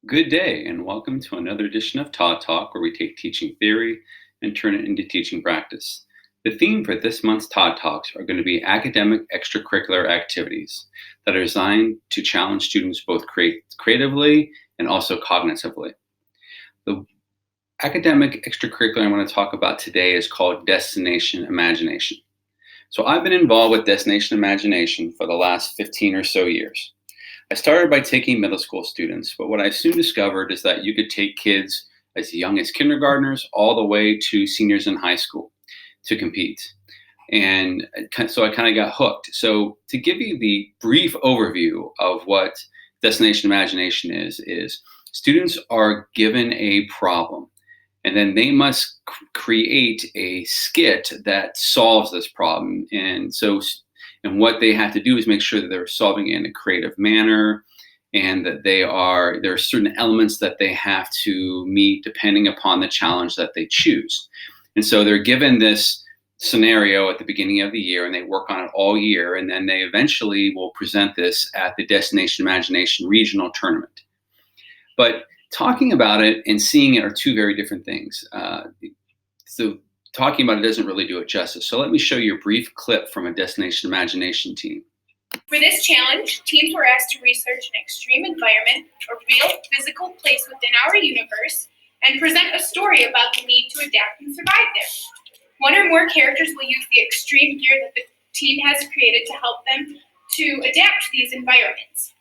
Good day, and welcome to another edition of Todd Talk, where we take teaching theory and turn it into teaching practice. The theme for this month's Todd Talks are going to be academic extracurricular activities that are designed to challenge students both creatively and also cognitively. The academic extracurricular I want to talk about today is called Destination Imagination. So I've been involved with Destination Imagination for the last 15 or so years. I started by taking middle school students, but what I soon discovered is that you could take kids as young as kindergartners all the way to seniors in high school to compete. And so I kind of got hooked. So to give you the brief overview of what Destination Imagination is students are given a problem, and then they must create a skit that solves this problem. And what they have to do is make sure that they're solving it in a creative manner, and that there are certain elements that they have to meet depending upon the challenge that they choose. And so they're given this scenario at the beginning of the year, and they work on it all year, and then they eventually will present this at the Destination Imagination Regional Tournament. But talking about it and seeing it are two very different things. So talking about it doesn't really do it justice. So let me show you a brief clip from a Destination Imagination team. For this challenge, teams were asked to research an extreme environment, a real physical place within our universe, and present a story about the need to adapt and survive there. One or more characters will use the extreme gear that the team has created to help them to adapt to these environments.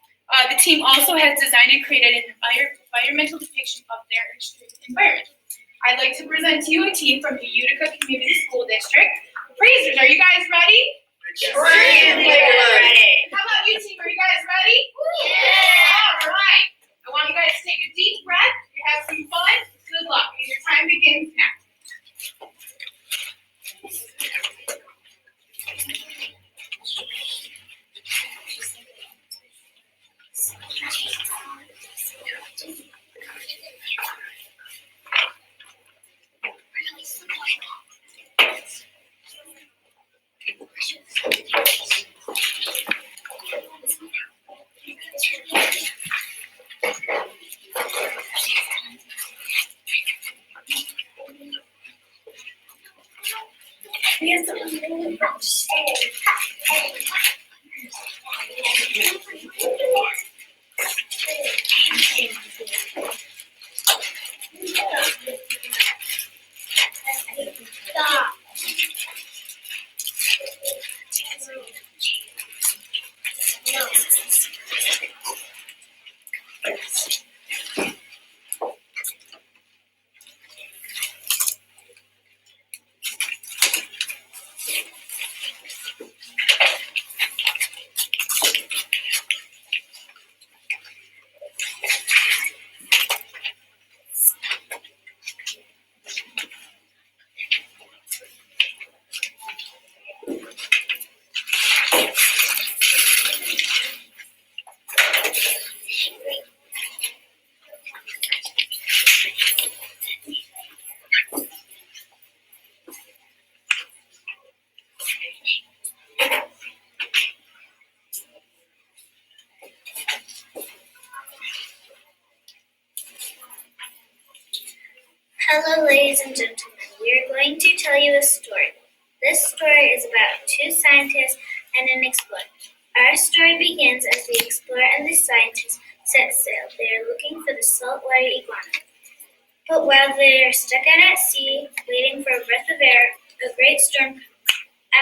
The team also has designed and created an environmental depiction of their extreme environment. I'd like to present to you a team from the Utica Community School District. Praisers, are you guys ready? Extremely ready. How about you team, are you guys ready? Yeah. All right. I want you guys to take a deep breath. You have some fun. Good luck. And your time begins now. Hello, ladies and gentlemen. We are going to tell you a story. This story is about two scientists and an explorer. Our story begins as the explorer and the scientist set sail. They are looking for the saltwater iguana. But while they are stuck out at sea, waiting for a breath of air, a great storm comes.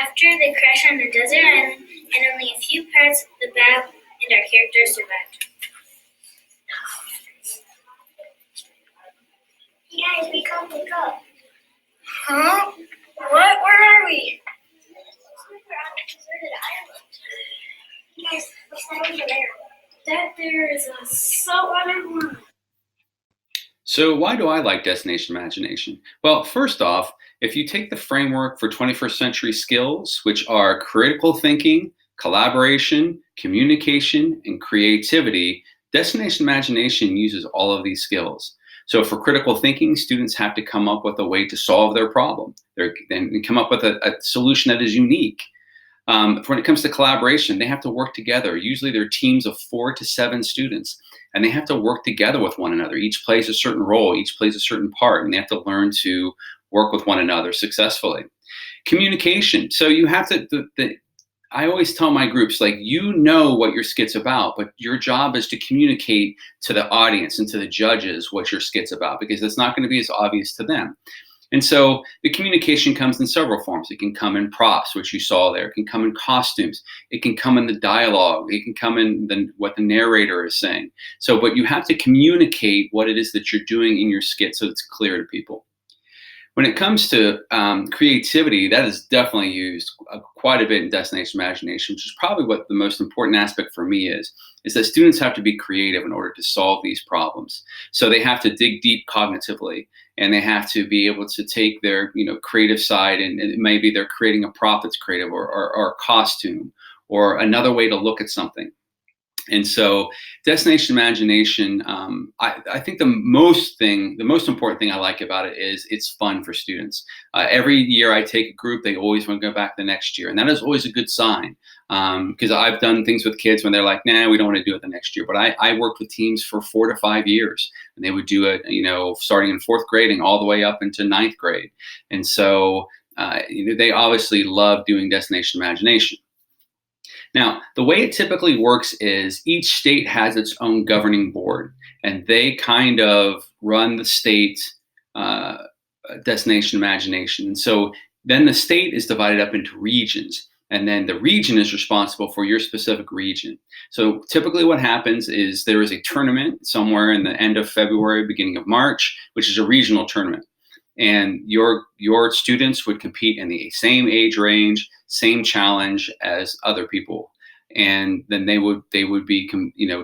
After they crash on a desert island, and only a few parts of the bow and our characters survived. Hey guys, wake up. Huh? What? Where are we? We're on a deserted island. Hey guys, what's that over there? That there is a saltwater iguana. So why do I like Destination Imagination? Well, first off, if you take the framework for 21st century skills, which are critical thinking, collaboration, communication, and creativity, Destination Imagination uses all of these skills. So for critical thinking, students have to come up with a way to solve their problem and come up with a solution that is unique. When it comes to collaboration, they have to work together. Usually they're teams of 4 to 7 students. and they have to work together with one another. Each plays a certain role, each plays a certain part, and they have to learn to work with one another successfully. Communication. So you have to, I always tell my groups, like, you know what your skit's about, but your job is to communicate to the audience and to the judges what your skit's about, because it's not going to be as obvious to them. And so the communication comes in several forms. It can come in props, which you saw there. It can come in costumes. It can come in the dialogue. It can come in what the narrator is saying. So, but you have to communicate what it is that you're doing in your skit so it's clear to people. When it comes to creativity, that is definitely used quite a bit in Destination Imagination, which is probably what the most important aspect for me is that students have to be creative in order to solve these problems. So they have to dig deep cognitively, and they have to be able to take their creative side, and maybe they're creating a prop that's creative, or a costume, or another way to look at something. And so Destination Imagination, I think the most important thing I like about it is it's fun for students. Every year I take a group, they always want to go back the next year. And that is always a good sign, because I've done things with kids when they're like, nah, we don't want to do it the next year. But I worked with teams for 4 to 5 years, and they would do it, starting in 4th grade and all the way up into 9th grade. And so they obviously love doing Destination Imagination. Now, the way it typically works is each state has its own governing board, and they kind of run the state Destination Imagination. And so then the state is divided up into regions, and then the region is responsible for your specific region. So typically what happens is there is a tournament somewhere in the end of February, beginning of March, which is a regional tournament. And your students would compete in the same age range, same challenge as other people, and then they would be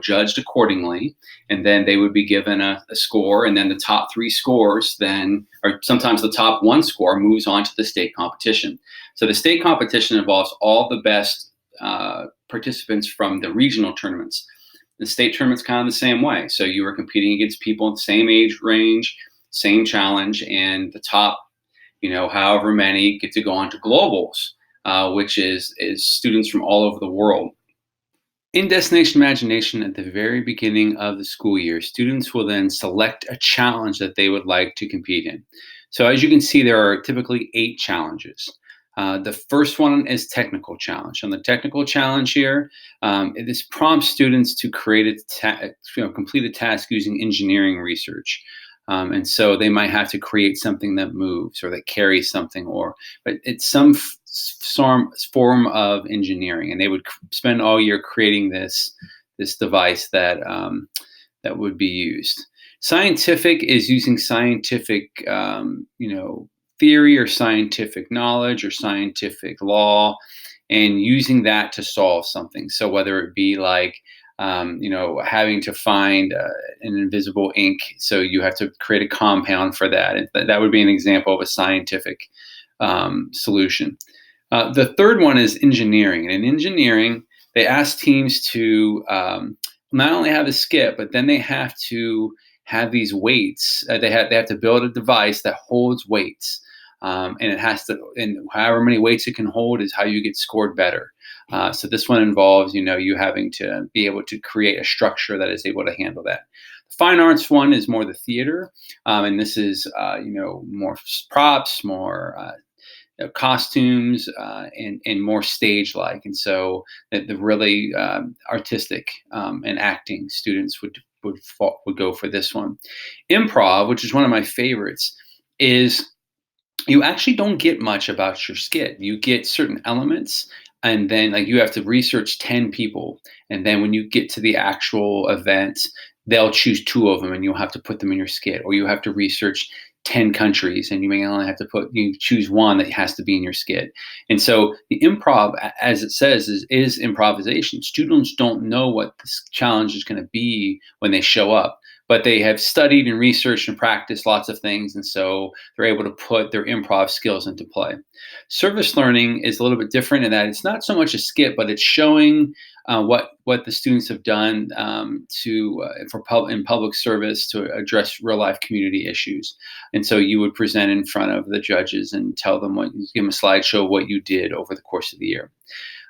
judged accordingly, and then they would be given a score, and then the top 3 scores then, or sometimes the top 1 score, moves on to the state competition. So the state competition involves all the best participants from the regional tournaments. The state tournament's kind of the same way. So you are competing against people in the same age range, same challenge, and the top, however many get to go on to globals, which is students from all over the world. In Destination Imagination, at the very beginning of the school year, students will then select a challenge that they would like to compete in. So as you can see, there are typically 8 challenges. The first one is technical challenge. On the technical challenge here, this prompts students to complete a task using engineering research. And so they might have to create something that moves or that carries something, but it's some form of engineering, and they would spend all year creating this device that would be used. Scientific is using scientific theory or scientific knowledge or scientific law, and using that to solve something. So whether it be like having to find an invisible ink, so you have to create a compound for that. And that would be an example of a scientific solution. The third one is engineering. And in engineering, they ask teams to not only have a skit, but then they have to have these weights. They have to build a device that holds weights. And it has to, and however many weights it can hold is how you get scored better. So this one involves, you having to be able to create a structure that is able to handle that. The fine arts one is more the theater, and this is, more props, more costumes, and more stage-like. And so the really artistic and acting students would go for this one. Improv, which is one of my favorites, is you actually don't get much about your skit. You get certain elements, and then you have to research 10 people. And then when you get to the actual event, they'll choose 2 of them and you'll have to put them in your skit. Or you have to research 10 countries and you may only have to you choose 1 that has to be in your skit. And so the improv, as it says, is improvisation. Students don't know what this challenge is going to be when they show up, but they have studied and researched and practiced lots of things, and so they're able to put their improv skills into play. Service learning is a little bit different in that it's not so much a skit, but it's showing what the students have done in public service to address real life community issues. And so you would present in front of the judges and tell them give them a slideshow of what you did over the course of the year.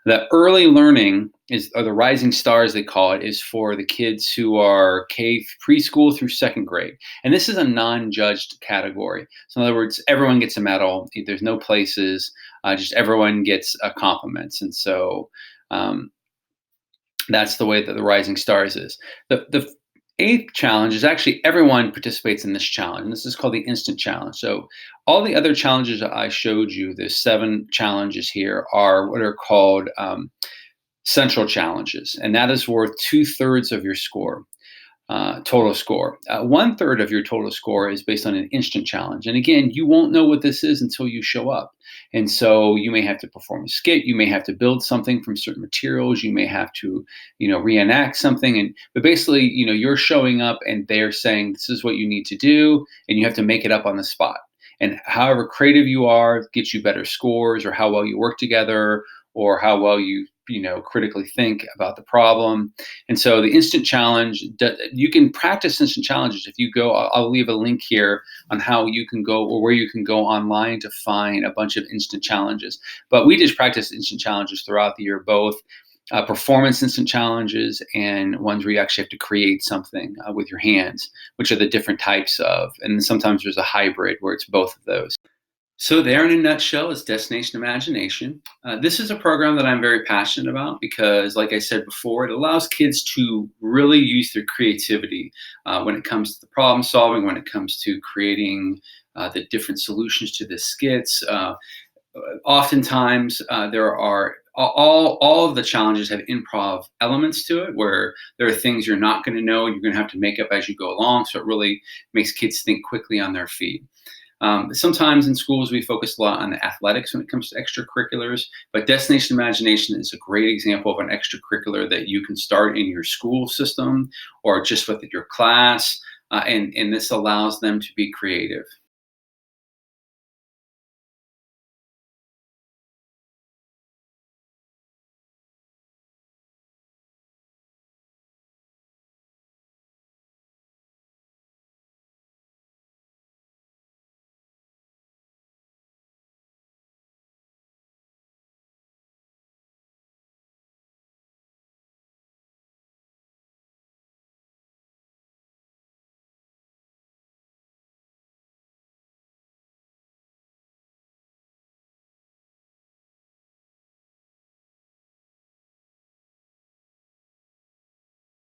The early learning or the rising stars they call it, is for the kids who are preschool through second grade. And this is a non-judged category. So in other words, everyone gets a medal. There's no places, just everyone gets compliments. And so that's the way that the rising stars is. The eighth challenge is actually everyone participates in this challenge. And this is called the instant challenge. So all the other challenges that I showed you, there's 7 challenges here, are what are called central challenges, and that is worth 2/3 of your score, total score. 1/3 of your total score is based on an instant challenge, and again, you won't know what this is until you show up. And so you may have to perform a skit, you may have to build something from certain materials, you may have to, reenact something, but basically, you're showing up and they're saying this is what you need to do, and you have to make it up on the spot. And however creative you are gets you better scores, or how well you work together, or how well you critically think about the problem. And so the instant challenge, you can practice instant challenges if you go. I'll leave a link here on how you can go, or where you can go online to find a bunch of instant challenges. But we just practice instant challenges throughout the year, both performance instant challenges and ones where you actually have to create something with your hands, which are the different types of. And sometimes there's a hybrid where it's both of those. So there, in a nutshell, is Destination Imagination. This is a program that I'm very passionate about because, like I said before, it allows kids to really use their creativity when it comes to the problem solving, when it comes to creating the different solutions to the skits. Oftentimes, there are all of the challenges have improv elements to it, where there are things you're not going to know, you're going to have to make up as you go along. So it really makes kids think quickly on their feet. Sometimes in schools, we focus a lot on the athletics when it comes to extracurriculars, but Destination Imagination is a great example of an extracurricular that you can start in your school system or just with your class, and this allows them to be creative.